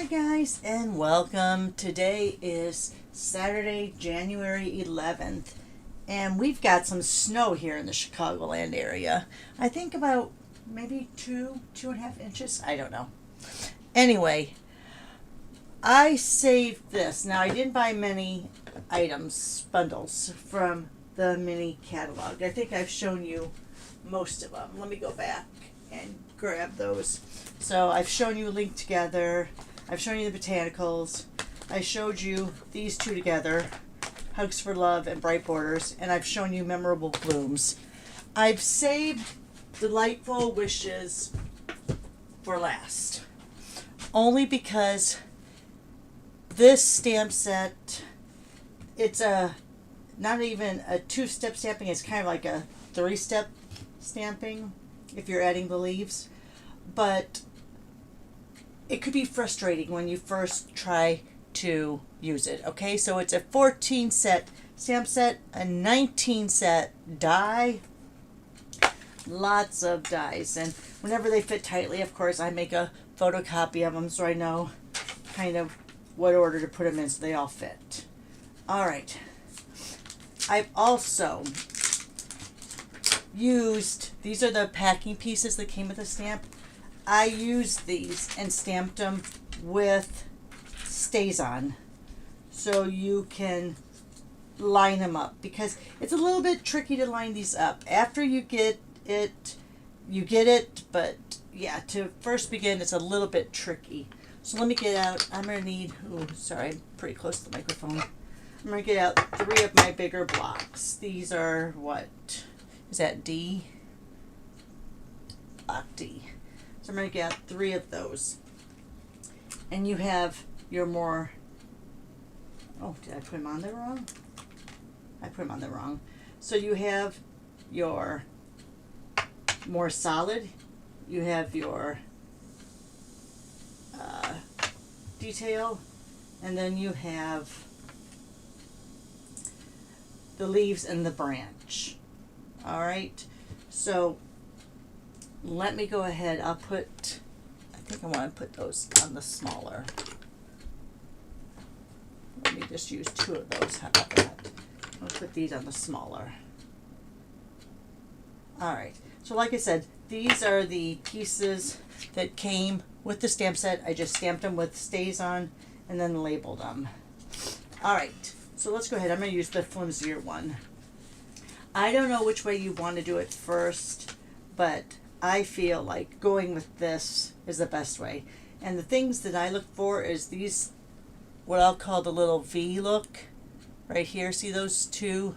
Hi guys and welcome. Today is Saturday, January 11th, and we've got some snow here in the Chicagoland area. I think about maybe 2.5 inches. I don't know. Anyway, I saved this. Now I didn't buy many bundles from the mini catalog. I think I've shown you most of them. Let me go back and grab those. So I've shown you Linked Together. I've shown you the botanicals. I showed you these two together, Hugs for Love and Bright Borders, and I've shown you Memorable Blooms. I've saved Delightful Wishes for last, only because this stamp set, it's not even a two-step stamping, it's kind of like a three-step stamping if you're adding the leaves, but it could be frustrating when you first try to use it. Okay, so it's a 14 set stamp set, a 19 set die, lots of dies, and whenever they fit tightly, of course, I make a photocopy of them so I know kind of what order to put them in so they all fit. All right, I've also used, these are the packing pieces that came with the stamp. I used these and stamped them with StazOn so you can line them up, because it's a little bit tricky to line these up. After you get it, you get it, but yeah, to first begin, it's a little bit tricky. So let me get out, I'm going to need, oh, sorry, I'm pretty close to the microphone. I'm going to get out 3 of my bigger blocks. These are, what, is that D? Block D. So I'm going to get out 3 of those. And you have your more, oh, did I put them on there wrong? I put them on there wrong. So you have your more solid, you have your detail, and then you have the leaves and the branch. All right, so let me go ahead. I think I want to put those on the smaller. Let me just use 2 of those. How about that? I'll put these on the smaller. All right, so like I said, these are the pieces that came with the stamp set. I just stamped them with StazOn and then labeled them. All right, so let's go ahead. I'm going to use the flimsier one. I don't know which way you want to do it first, but I feel like going with this is the best way. And the things that I look for is these, what I'll call the little V look right here. See those 2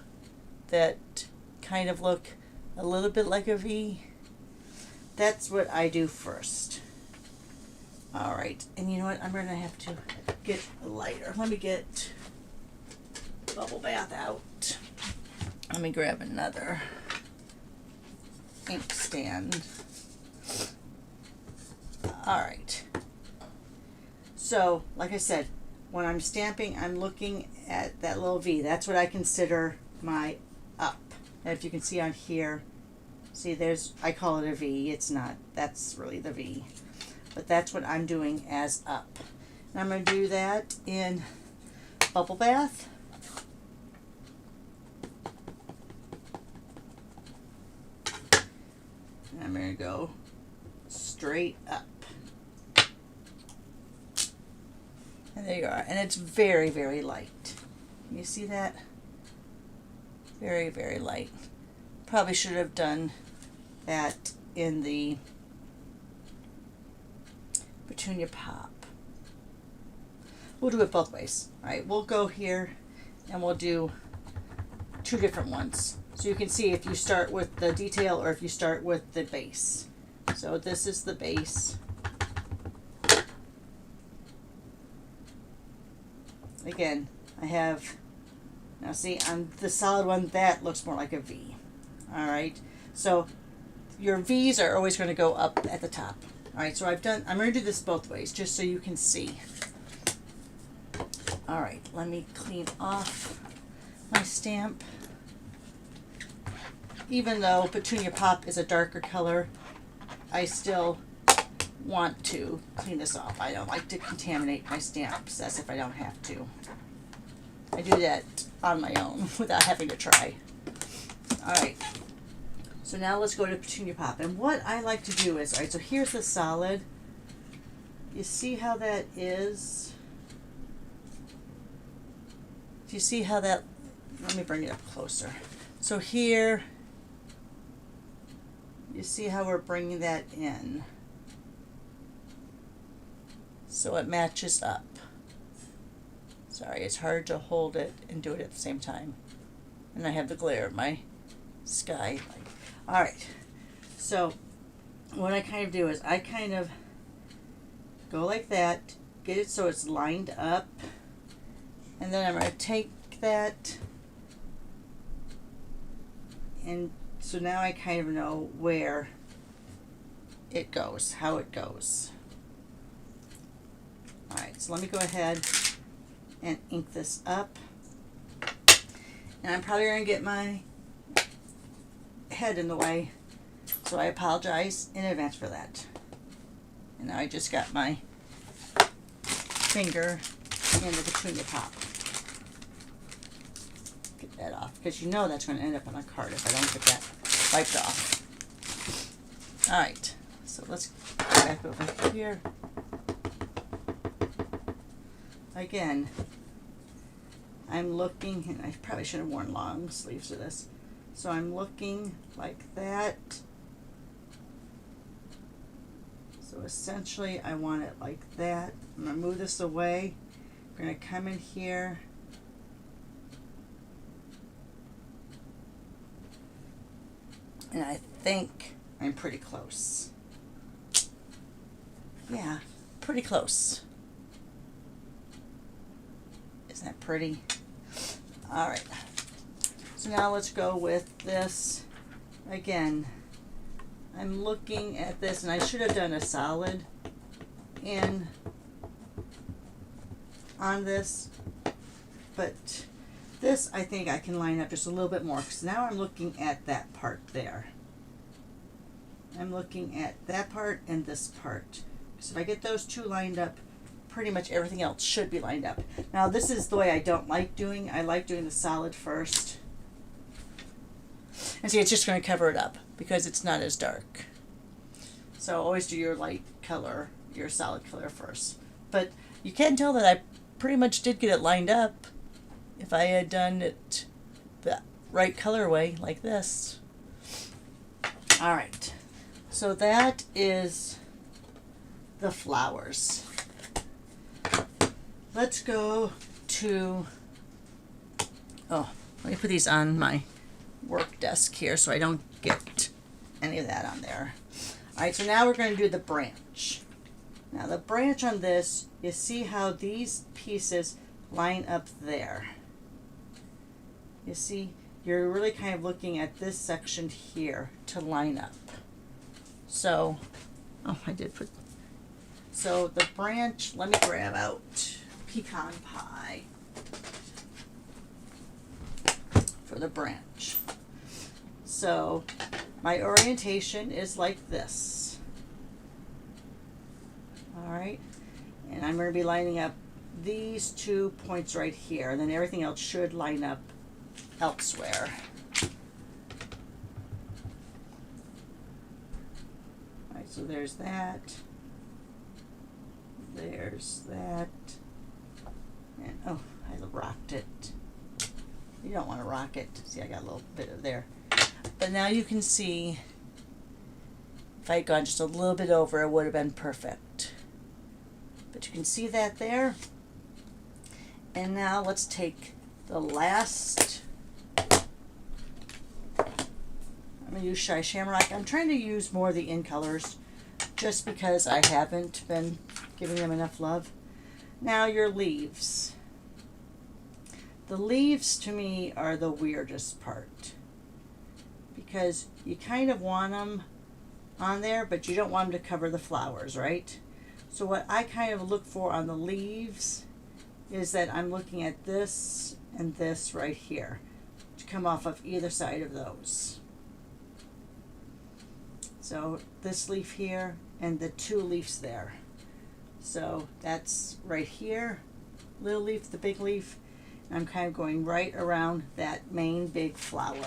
that kind of look a little bit like a V? That's what I do first. All right, and you know what? I'm going to have to get a lighter. Let me get Bubble Bath out. Let me grab another ink stand. All right. So, like I said, when I'm stamping, I'm looking at that little V. That's what I consider my up. And if you can see on here, see there's, I call it a V. It's not. That's really the V. But that's what I'm doing as up. And I'm going to do that in Bubble Bath. And I'm going to go straight up. And there you are. And it's very, very light. Can you see that? Very, very light. Probably should have done that in the Petunia Pop. We'll do it both ways. All right, we'll go here and we'll do 2 different ones. So you can see if you start with the detail or if you start with the base. So this is the base. Again, I have, now see on the solid one, that looks more like a V. All right, so your V's are always going to go up at the top. All right, so I'm going to do this both ways just so you can see. All right, let me clean off my stamp. Even though Petunia Pop is a darker color, I still want to clean this off. I don't like to contaminate my stamps as if I don't have to. I do that on my own without having to try. Alright, so now let's go to Petunia Pop. And what I like to do is, alright, so here's the solid. You see how that is? Do you see how that, let me bring it up closer. So here, you see how we're bringing that in. So it matches up. Sorry, it's hard to hold it and do it at the same time. And I have the glare of my sky light. Alright, so what I kind of do is I kind of go like that, get it so it's lined up, and then I'm going to take that, and so now I kind of know where it goes, how it goes. Alright, so let me go ahead and ink this up. And I'm probably going to get my head in the way, so I apologize in advance for that. And now I just got my finger in the Petunia Pop. Get that off, because you know that's going to end up on a card if I don't get that wiped off. Alright, so let's go back over here. Again, I'm looking, and I probably should have worn long sleeves for this. So I'm looking like that. So essentially I want it like that. I'm going to move this away. I'm going to come in here. And I think I'm pretty close. Yeah, pretty close. Isn't that pretty? All right. So now let's go with this. Again, I'm looking at this, and I should have done a solid in on this, but this I think I can line up just a little bit more, because now I'm looking at that part there. I'm looking at that part and this part. So if I get those two lined up, pretty much everything else should be lined up. Now this is the way I don't like doing. I like doing the solid first. And see, it's just going to cover it up because it's not as dark. So always do your light color, your solid color first. But you can tell that I pretty much did get it lined up if I had done it the right colorway like this. Alright, so that is the flowers. Let's go to, oh, let me put these on my work desk here so I don't get any of that on there. Alright, so now we're going to do the branch. Now the branch on this, you see how these pieces line up there. You see, you're really kind of looking at this section here to line up. So, oh, I did put, so the branch, let me grab out pecan pie for the branch. So my orientation is like this. Alright, and I'm going to be lining up these 2 points right here, and then everything else should line up elsewhere. Alright, so there's that. There's that. And oh, I rocked it. You don't want to rock it. See, I got a little bit of there. But now you can see if I had gone just a little bit over, it would have been perfect. But you can see that there. And now let's take the last, I'm going to use Shy Shamrock. I'm trying to use more of the in colors just because I haven't been giving them enough love. Now your leaves. The leaves to me are the weirdest part because you kind of want them on there, but you don't want them to cover the flowers, right? So what I kind of look for on the leaves is that I'm looking at this and this right here to come off of either side of those. So this leaf here and the 2 leaves there. So that's right here, little leaf, the big leaf. And I'm kind of going right around that main big flower.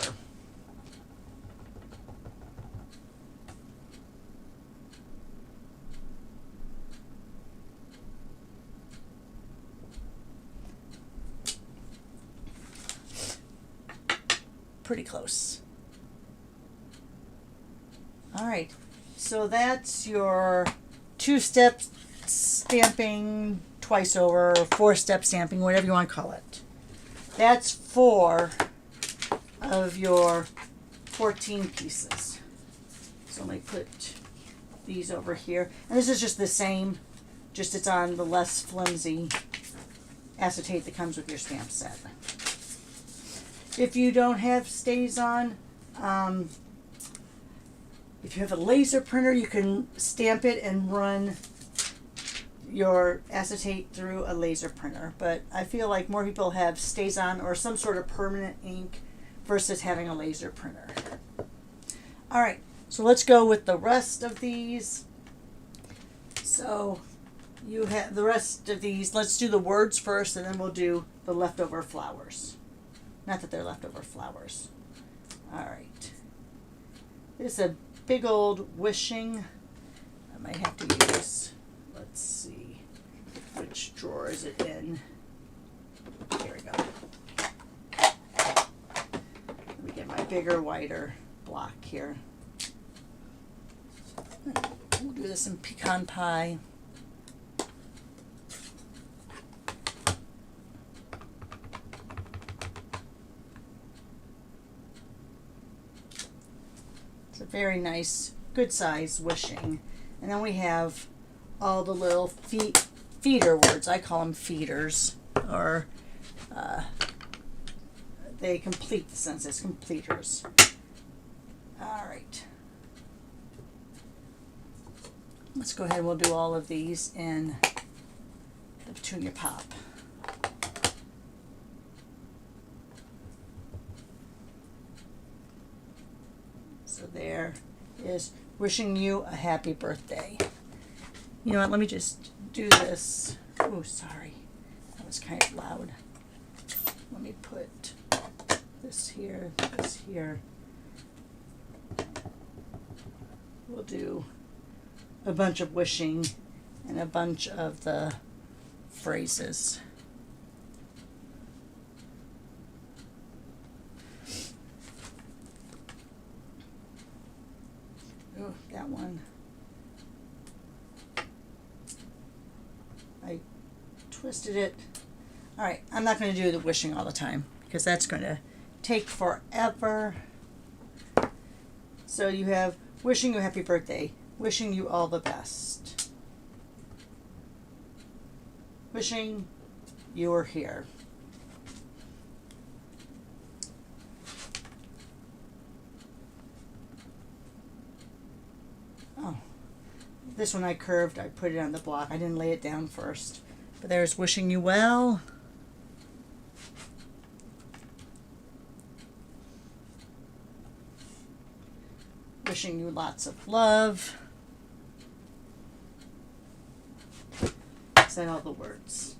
Pretty close. All right, so that's your 2-step stamping twice over, 4-step stamping, whatever you want to call it. That's 4 of your 14 pieces. So let me put these over here. And this is just the same, just it's on the less flimsy acetate that comes with your stamp set. If you don't have StazOn, if you have a laser printer, you can stamp it and run your acetate through a laser printer. But I feel like more people have StazOn or some sort of permanent ink versus having a laser printer. All right, so let's go with the rest of these. So you have the rest of these. Let's do the words first, and then we'll do the leftover flowers. Not that they're leftover flowers. All right. This is a big old wishing. I might have to use, let's see, which drawer is it in? Here we go. Let me get my bigger, wider block here. We'll do this in pecan pie. It's a very nice, good size wishing. And then we have all the little feeder words. I call them feeders, or they complete the sentence, completers. All right. Let's go ahead and we'll do all of these in the Petunia Pop. So there is wishing you a happy birthday. You know what, let me just do this. Oh, sorry. That was kind of loud. Let me put this here, this here. We'll do a bunch of wishing and a bunch of the phrases. Oh, that one. I twisted it. All right, I'm not going to do the wishing all the time because that's going to take forever. So you have wishing you a happy birthday, wishing you all the best, wishing you were here. Oh, this one I curved, I put it on the block. I didn't lay it down first. But there's wishing you well. Wishing you lots of love. Is that all the words?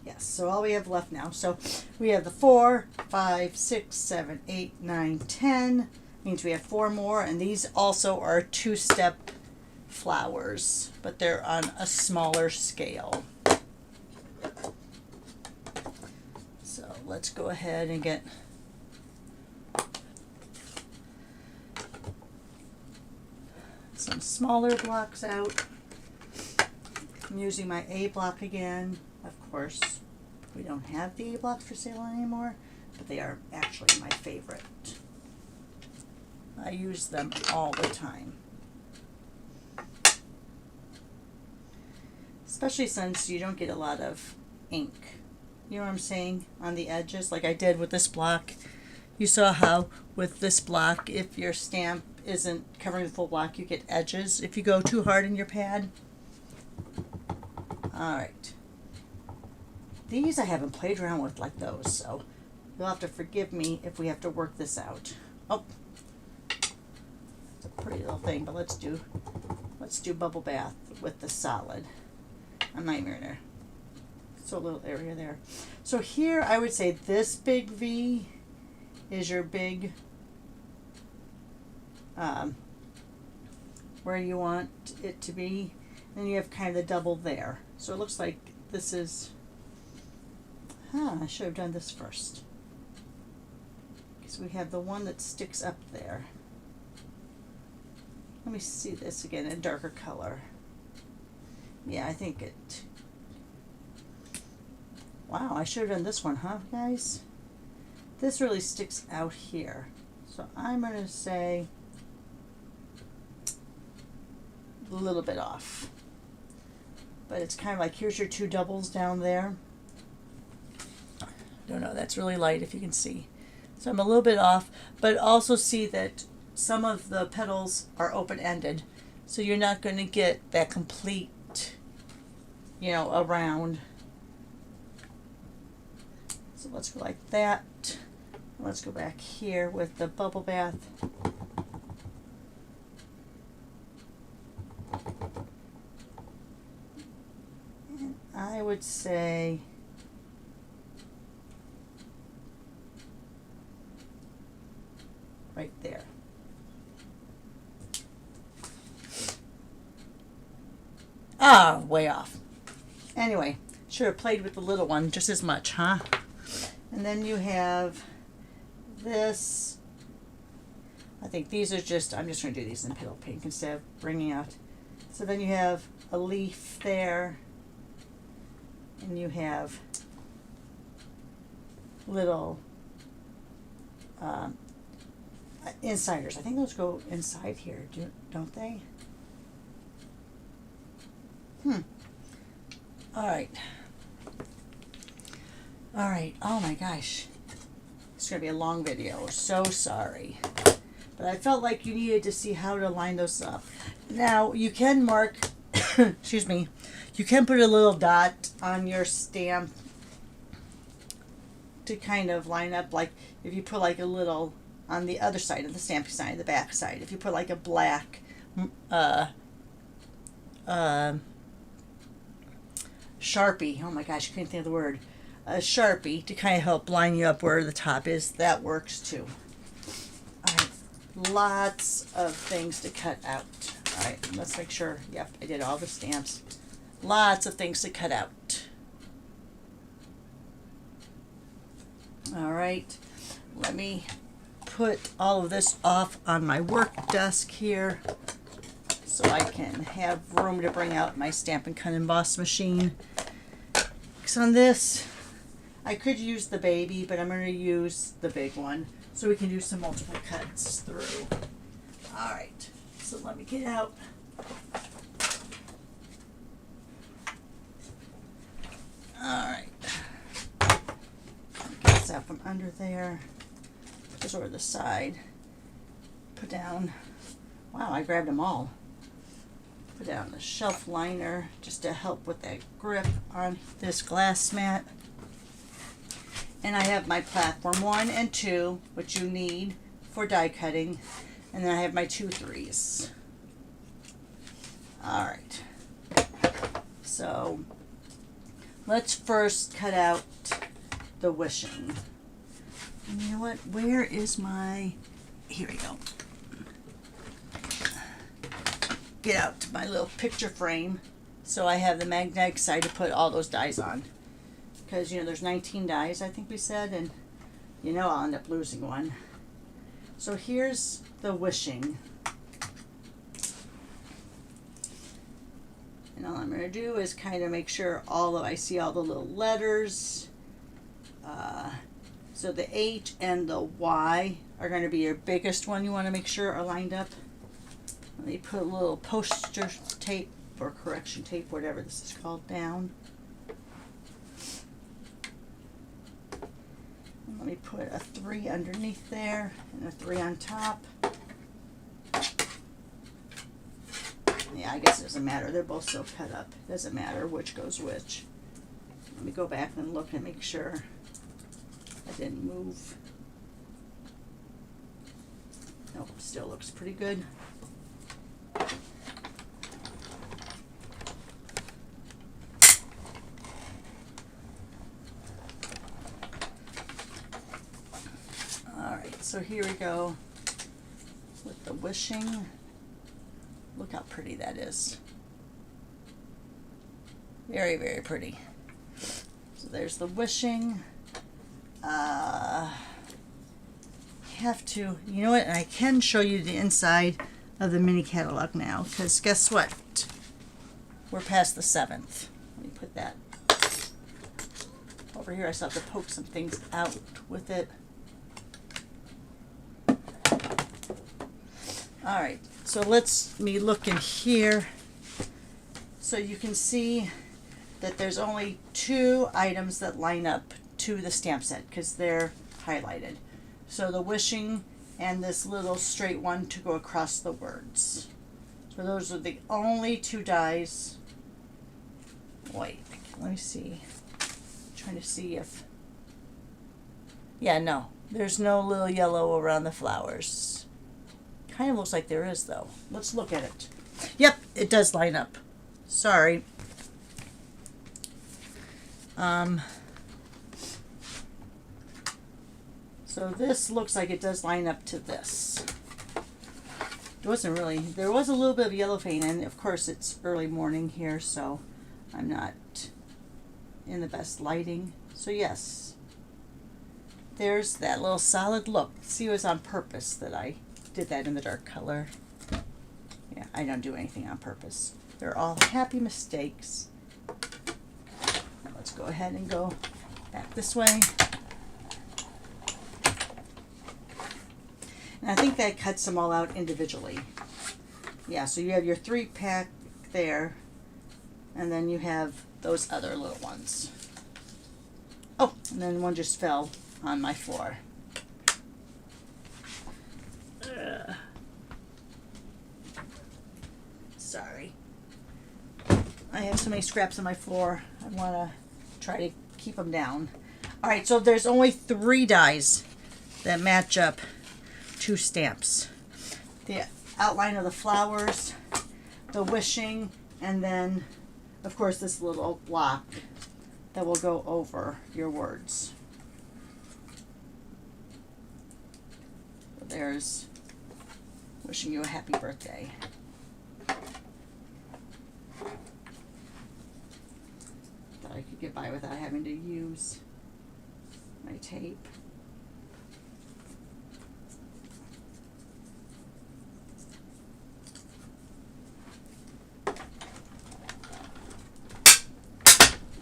Yes, so all we have left now. So we have the 4, 5, 6, 7, 8, 9, 10. Means we have 4 more, and these also are 2-step flowers, but they're on a smaller scale. So let's go ahead and get some smaller blocks out. I'm using my A block again. Of course, we don't have the A blocks for sale anymore, but they are actually my favorite. I use them all the time. Especially since you don't get a lot of ink. You know what I'm saying? On the edges, like I did with this block. You saw how with this block, if your stamp isn't covering the full block, you get edges if you go too hard in your pad. Alright. These I haven't played around with like those, so you'll have to forgive me if we have to work this out. Oh, it's a pretty little thing, but let's let's do bubble bath with the solid. I'm not even gonna, so a little area there. So here I would say this big V is your big, where you want it to be. Then you have kind of the double there. So it looks like this is, I should have done this first. Because we have the one that sticks up there. Let me see this again in a darker color. Yeah, I think it, wow, I should have done this one, huh, guys? This really sticks out here. So I'm going to say a little bit off. But it's kind of like, here's your two doubles down there. Don't know, that's really light if you can see. So I'm a little bit off, but also see that some of the petals are open-ended. So you're not going to get that complete, you know, around. So let's go like that. Let's go back here with the bubble bath. And I would say right there. Ah, way off. Anyway, should have played with the little one just as much, huh? And then you have this. I think these are just, I'm just going to do these in pale pink instead of bringing out. So then you have a leaf there. And you have little insiders. I think those go inside here, don't they? All right. All right. Oh my gosh. It's going to be a long video. So sorry. But I felt like you needed to see how to line those up. Now, you can mark, excuse me, you can put a little dot on your stamp to kind of line up, like if you put like a little on the other side of the stamping side, the back side, if you put like a black Sharpie, oh my gosh, I can't think of the word, a Sharpie to kind of help line you up where the top is, that works too. All right, lots of things to cut out. All right, let's make sure, yep, I did all the stamps. Lots of things to cut out. All right, let me put all of this off on my work desk here so I can have room to bring out my stamp and cut and emboss machine. Because on this, I could use the baby, but I'm going to use the big one so we can do some multiple cuts through. All right, so let me get out. All right, get this out from under there. Just over the side. Put down, wow, I grabbed them all. Put down the shelf liner just to help with that grip on this glass mat. And I have my platform 1 and 2, which you need for die cutting. And then I have my 2 3s. All right. So let's first cut out the wishing. And you know what? Where is my, here we go. Get out my little picture frame so I have the magnetic side to put all those dies on. Because, you know, there's 19 dies, I think we said, and you know I'll end up losing one. So here's the wishing. And all I'm going to do is kind of make sure I see all the little letters. So the H and the Y are going to be your biggest one you want to make sure are lined up. Let me put a little poster tape or correction tape, whatever this is called, down. And let me put a 3 underneath there and a 3 on top. Yeah, I guess it doesn't matter. They're both so cut up. It doesn't matter which goes which. Let me go back and look and make sure I didn't move. Nope, still looks pretty good. so here we go with the wishing. Look how pretty that is. Very, very pretty. So there's the wishing. Have to, you know what, and I can show you the inside of the mini catalog now, because guess what? We're past the 7th. Let me put that over here. I still have to poke some things out with it. All right, so let's me look in here. So you can see that there's only 2 items that line up to the stamp set because they're highlighted. So the wishing and this little straight one to go across the words. So those are the only 2 dies. Wait, let me see. I'm trying to see if, yeah, no, there's no little yellow around the flowers. Kind of looks like there is though. Let's look at it. Yep, it does line up. Sorry. So this looks like it does line up to this. It wasn't really, there was a little bit of yellow paint, and of course it's early morning here, so I'm not in the best lighting. So yes, there's that little solid look. See, it was on purpose that I did that in the dark color. Yeah, I don't do anything on purpose. They're all happy mistakes. Let's go ahead and go back this way. And I think that cuts them all out individually. Yeah, so you have your 3-pack there, and then you have those other little ones. Oh, and then one just fell on my floor. Sorry. I have so many scraps on my floor. I want to try to keep them down. All right, so there's only 3 dies that match up 2 stamps. The outline of the flowers, the wishing, and then, of course, this little block that will go over your words. There's wishing you a happy birthday. Thought I could get by without having to use my tape.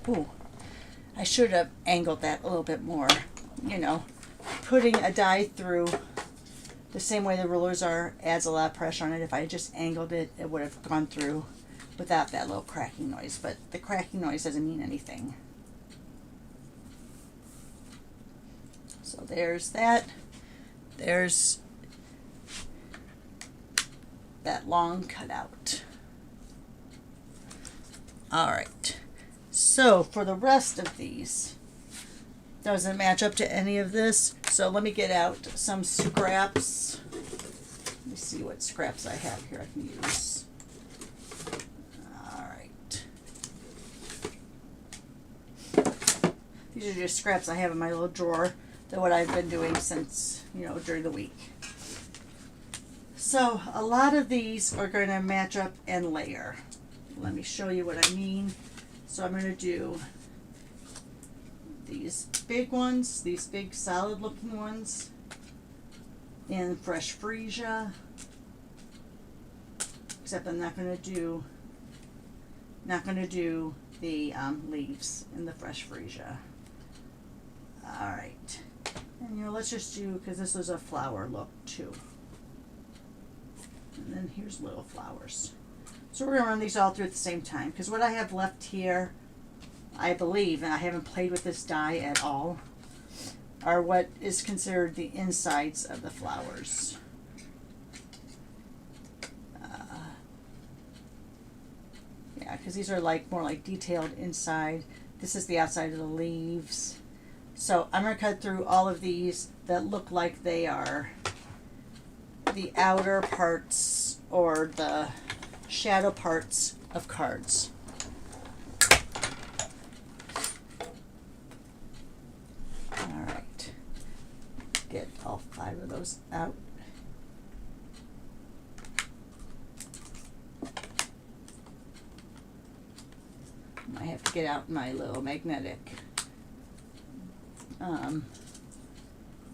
Ooh, I should have angled that a little bit more. You know, putting a die through the same way the rulers are adds a lot of pressure on it. If I had just angled it, it would have gone through without that little cracking noise. But the cracking noise doesn't mean anything. So there's that. There's that long cutout. All right. So for the rest of these, doesn't match up to any of this. So let me get out some scraps. Let me see what scraps I have here I can use. All right. These are just scraps I have in my little drawer. That what I've been doing since, you know, during the week. So a lot of these are going to match up and layer. Let me show you what I mean. So I'm going to do these big ones, these big solid looking ones in fresh freesia. Except I'm not going to do the leaves in the fresh freesia. All right. And you know, let's just do, because this is a flower look too. And then here's little flowers. So we're going to run these all through at the same time, because what I have left here, I believe, and I haven't played with this die at all, are what is considered the insides of the flowers. Yeah, because these are like more like detailed inside. This is the outside of the leaves. So I'm going to cut through all of these that look like they are the outer parts or the shadow parts of cards. All right. Get all 5 5 of those out. I have to get out my little magnetic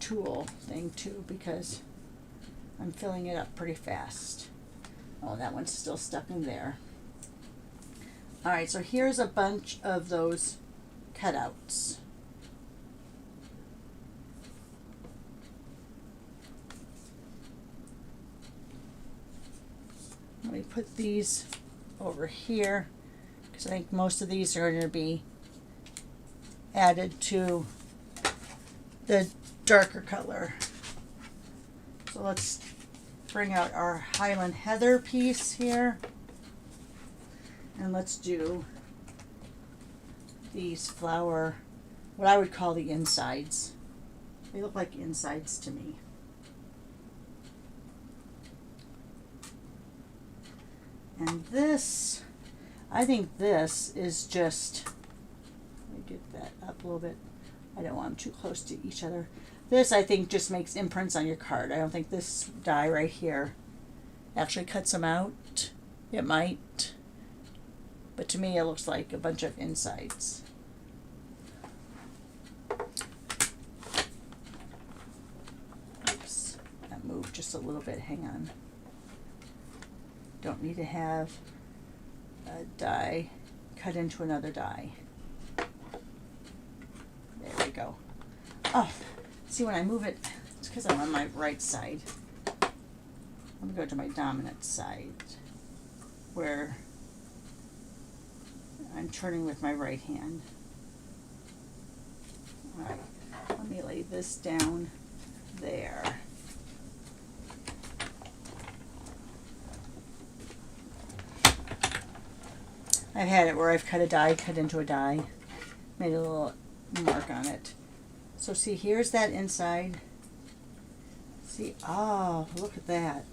tool thing too, because I'm filling it up pretty fast. Oh, that one's still stuck in there. All right, so here's a bunch of those cutouts. Let me put these over here, because I think most of these are going to be added to the darker color. So let's bring out our Highland Heather piece here, and let's do these flower, what I would call the insides. They look like insides to me. And this, I think this is just, let me get that up a little bit. I don't want them too close to each other. This, I think, just makes imprints on your card. I don't think this die right here actually cuts them out. It might, but to me it looks like a bunch of insides. Oops, that moved just a little bit. Hang on. Don't need to have a die cut into another die. There we go. Oh, see, when I move it, it's because I'm on my right side. I'm going to go to my dominant side, where I'm turning with my right hand. All right, let me lay this down there. I've had it where I've cut a die, cut into a die, made a little mark on it. So see, here's that inside. See, oh, look at that.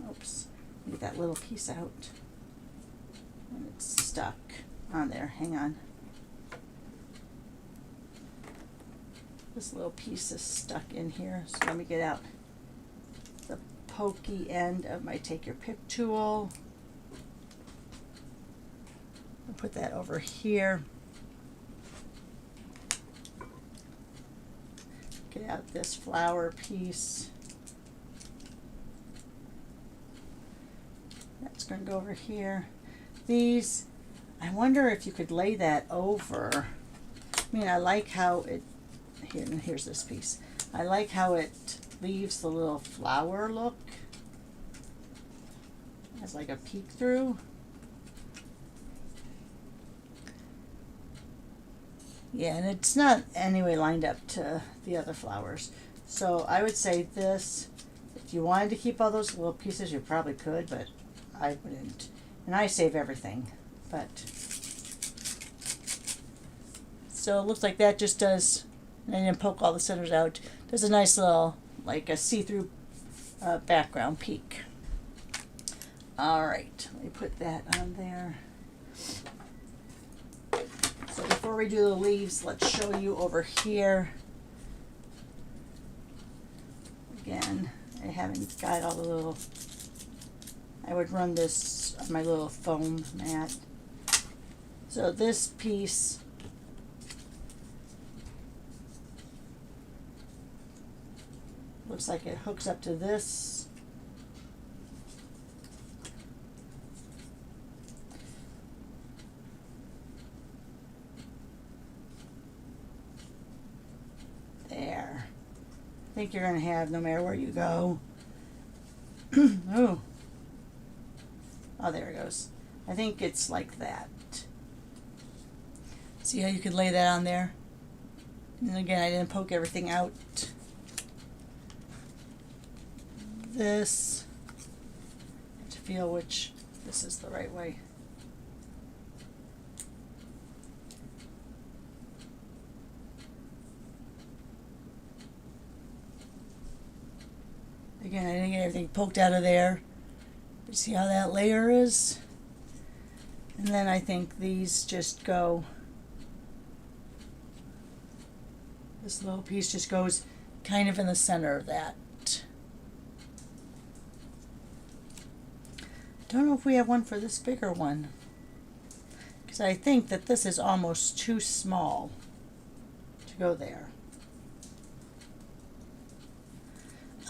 Oops, get that little piece out. And it's stuck on there, hang on. This little piece is stuck in here, so let me get out the pokey end of my Take Your Pick tool. I'll put that over here. Get out this flower piece. That's going to go over here. These, I wonder if you could lay that over. I mean, I like how it, here's this piece. I like how it leaves the little flower look. Has like a peek through. Yeah, and it's not anyway lined up to the other flowers. So I would say this, if you wanted to keep all those little pieces, you probably could, but I wouldn't. And I save everything, but. So it looks like that just does, and I didn't poke all the centers out, does a nice little, like a see-through background peak. All right, let me put that on there. So before we do the leaves, let's show you over here. Again, I haven't got all the little, I would run this on my little foam mat. So this piece, looks like it hooks up to this. There. I think you're going to have, no matter where you go. Oh. Oh, there it goes. I think it's like that. See how you could lay that on there? And again, I didn't poke everything out. This, I have to feel which this is the right way. Again, I didn't get everything poked out of there. But see how that layer is? And then I think these just go, this little piece just goes kind of in the center of that. Don't know if we have one for this bigger one, because I think that this is almost too small to go there.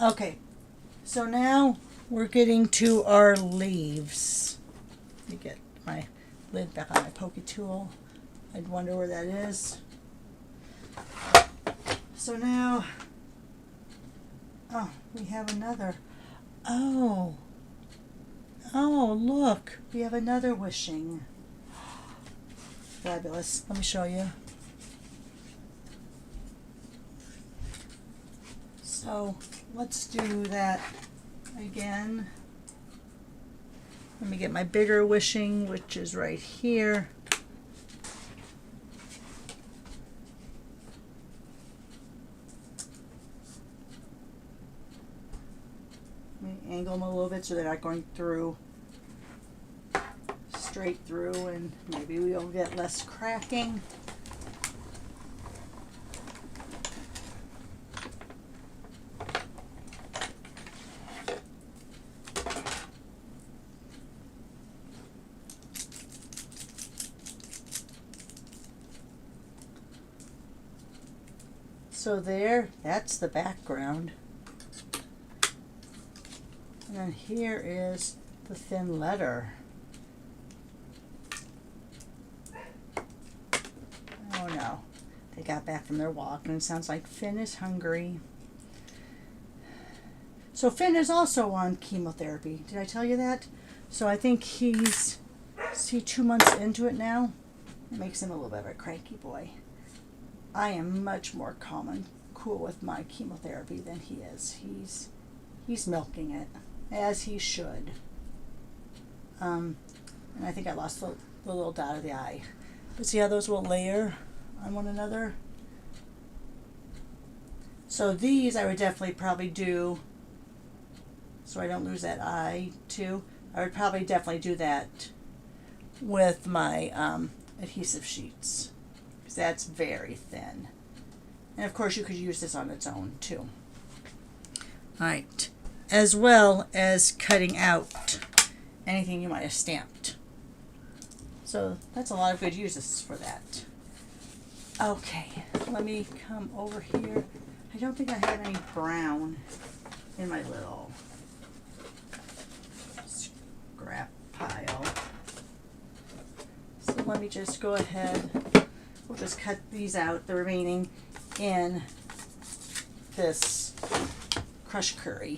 Okay, so now we're getting to our leaves. Let me get my lid back on my pokey tool. I'd wonder where that is. So now, oh, we have another. Oh, look, we have another wishing. Fabulous. Let me show you. So let's do that again. Let me get my bigger wishing, which is right here. Let me angle them a little bit so they're not going through, straight through, and maybe we'll get less cracking. So there, that's the background. And then here is the thin letter. Oh no, they got back from their walk and it sounds like Finn is hungry. So Finn is also on chemotherapy. Did I tell you that? So I think he's, is he 2 months into it now? It makes him a little bit of a cranky boy. I am much more calm and cool with my chemotherapy than he is. He's milking it, as he should. And I think I lost the little dot of the eye. But see how those will layer on one another? So these I would definitely probably do, so I don't lose that eye too. I would probably definitely do that with my adhesive sheets. That's very thin. And of course you could use this on its own too. Alright. As well as cutting out anything you might have stamped. So that's a lot of good uses for that. Okay, let me come over here. I don't think I have any brown in my little scrap pile. So let me just go ahead. We'll just cut these out, the remaining, in this crushed curry.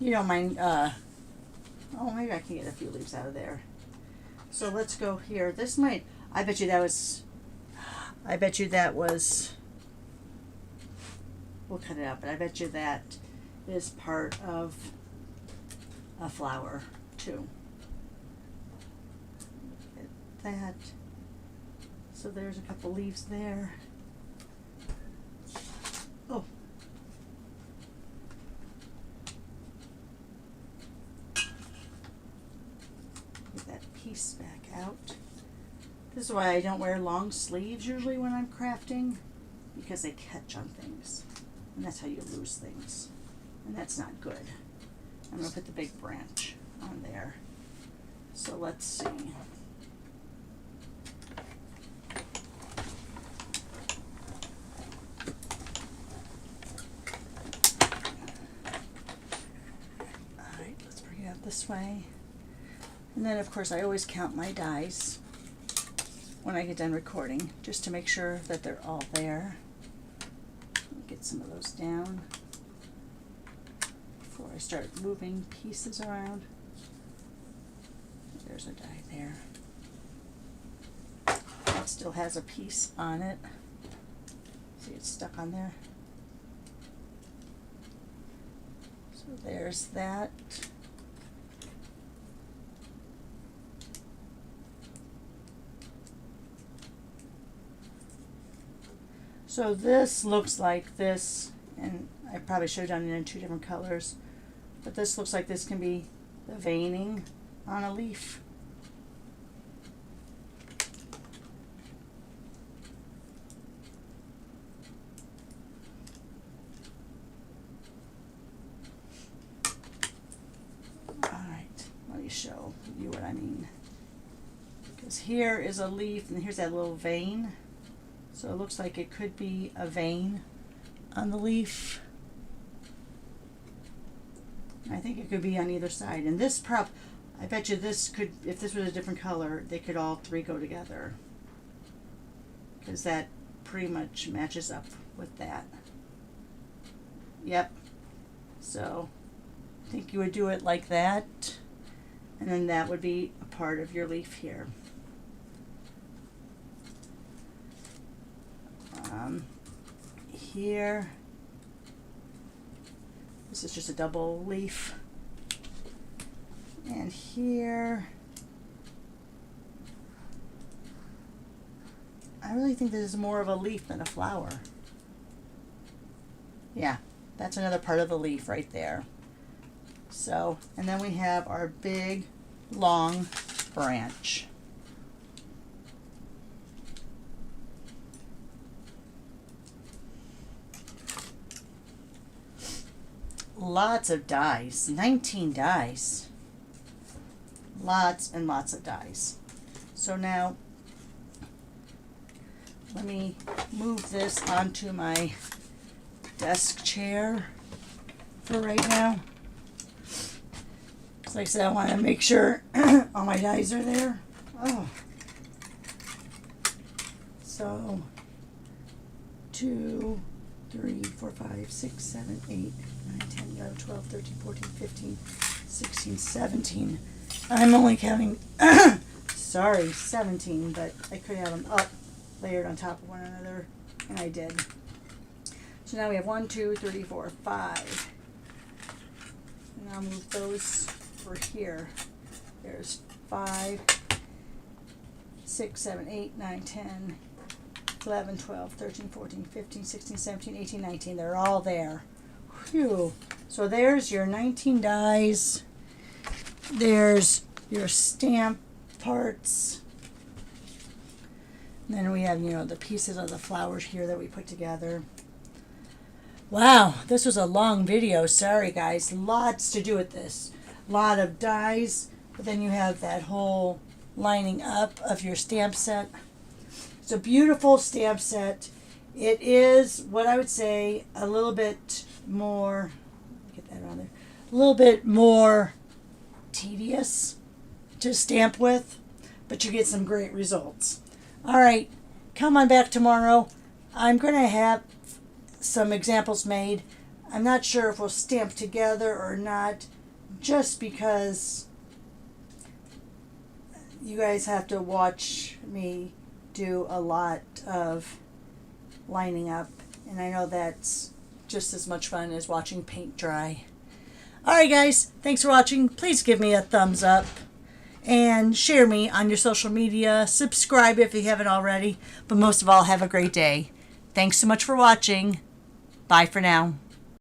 You don't mind, oh, maybe I can get a few leaves out of there. So let's go here. This might, I bet you that was, we'll cut it out, but I bet you that is part of a flower too. That. So there's a couple leaves there. Oh. Get that piece back out. This is why I don't wear long sleeves usually when I'm crafting, because they catch on things. And that's how you lose things. And that's not good. I'm going to put the big branch on there. So let's see. This way. And then of course I always count my dies when I get done recording, just to make sure that they're all there. Get some of those down before I start moving pieces around. There's a die there. It still has a piece on it. See, it's stuck on there. So there's that. So this looks like this, and I probably should have done it in 2 different colors, but this looks like this can be the veining on a leaf. really show you what I mean. Because here is a leaf and here's that little vein. So it looks like it could be a vein on the leaf. I think it could be on either side. And this I bet you this could, if this was a different color, they could all three go together. Because that pretty much matches up with that. Yep. So I think you would do it like that. And then that would be a part of your leaf here. Here, this is just a double leaf. And here, I really think this is more of a leaf than a flower. Yeah, that's another part of the leaf right there. So, and then we have our big, long branch. Lots of dies, 19 dies. Lots and lots of dies. So now, let me move this onto my desk chair for right now. Like I said, I want to make sure all my dies are there. Oh. So, 2, 3, 4, 5, 6, 7, 8, 9, 10, 11, 12, 13, 14, 15, 16, 17. I'm only counting, sorry, 17, but I could have them up, layered on top of one another, and I did. So now we have 1, 2, 3, 4, 5. And I'll move those for here. There's 5, 6, 7, 8, 9, 10, 11, 12, 13, 14, 15, 16, 17, 18, 19. They're all there. Whew. So there's your 19 dies. There's your stamp parts. And then we have, you know, the pieces of the flowers here that we put together. Wow, this was a long video. Sorry, guys. Lots to do with this. A lot of dies, but then you have that whole lining up of your stamp set. It's a beautiful stamp set. It is what I would say a little bit more, get that on there, a little bit more tedious to stamp with, but you get some great results. All right, come on back tomorrow. I'm going to have some examples made. I'm not sure if we'll stamp together or not, just because you guys have to watch me do a lot of lining up, and I know that's just as much fun as watching paint dry. Alright guys, thanks for watching. Please give me a thumbs up and share me on your social media. Subscribe if you haven't already, but most of all, have a great day. Thanks so much for watching. Bye for now.